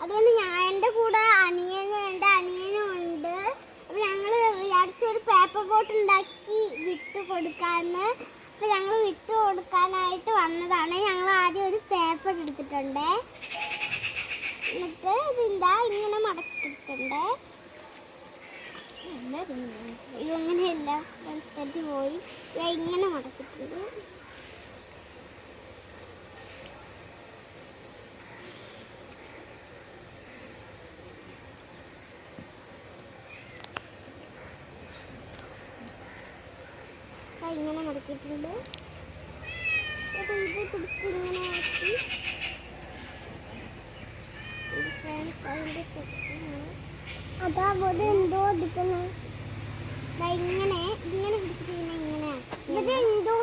അതുകൊണ്ട് ഞാൻ എൻ്റെ കൂടെ എൻ്റെ അനിയനും ഉണ്ട്. അപ്പോൾ ഞങ്ങൾ വിചാരിച്ചൊരു പേപ്പർ ബോട്ട് ഉണ്ടാക്കി വിട്ട് കൊടുക്കാമെന്ന്. അപ്പോൾ ഞങ്ങൾ വിട്ട് കൊടുക്കാനായിട്ട് വന്നതാണ്. ഞങ്ങൾ ആദ്യം ഒരു പേപ്പർ എടുത്തിട്ടുണ്ട്. എന്നിട്ട് ഇതിൻ്റെ ഇങ്ങനെ മടക്കിയിട്ടുണ്ട്. ഇതങ്ങനെയല്ല തെറ്റി പോയി. ഇങ്ങനെ മടക്കിയിട്ടുണ്ട്. ഇങ്ങനെ മടക്കിയിട്ടുണ്ട്. ഇത് പിടിച്ചിട്ട് ഇങ്ങനെ ആക്കി അതേപോലെ എന്തോ എടുക്കുന്നു. ഇങ്ങനെ ഇങ്ങനെ പിടിച്ചിട്ട് ഇങ്ങനെ ഇത് എന്തോ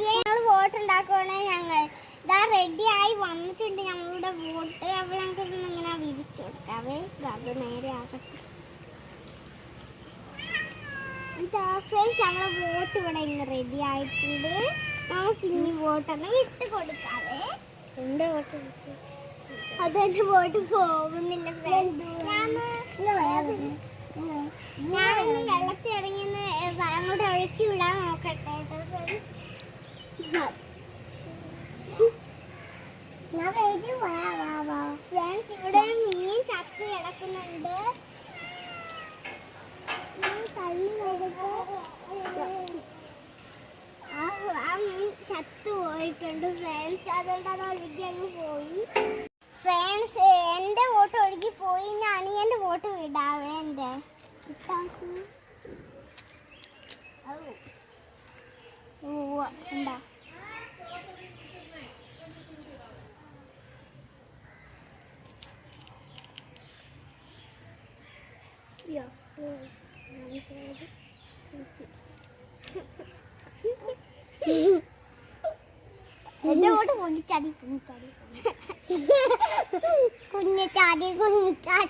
ഞങ്ങൾ ബോട്ട് ഉണ്ടാക്കുവാണേ. ഞങ്ങൾ ഇതാ റെഡി ആയി വന്നിട്ടുണ്ട് ഞങ്ങളുടെ ബോട്ട്. അപ്പോൾ ഞങ്ങൾക്ക് ഇങ്ങനെ വിരിച്ചു കൊടുക്കാവേ. അത് നേരെ ആകട്ടെ. നമ്മളെ ബോട്ട് ഇവിടെ ഇന്ന് റെഡി ആയിട്ടുണ്ട്. നമുക്ക് ഇനി ബോട്ടൊന്ന് വിട്ട് കൊടുക്കാവേ. എന്റെ ബോട്ട് അതെന്റെ ബോട്ട് പോകുന്നില്ല. ഞാനൊന്ന് വെള്ളത്തിൽ ഇറങ്ങിന്ന് അങ്ങോട്ട് ഒഴുക്കി വിടാൻ നോക്കട്ടെ. ഇവിടെ മീൻ ചത്ത് കിടക്കുന്നുണ്ട്. ആ മീൻ ചത്തു പോയിട്ടുണ്ട് ഫ്രണ്ട്സ്. അതുകൊണ്ട് അത് ഒഴുകി അങ്ങ് പോയി ഫ്രണ്ട്സ്. എൻ്റെ ബോട്ട് ഒഴുകി പോയി. ഞാൻ എൻ്റെ ബോട്ട് വിടാവേ. എൻ്റെ എന്താ എന്റെ ബോട്ട് പൊങ്ങിച്ചാടി കുഞ്ഞിച്ചാടി കുഞ്ഞിച്ചാടി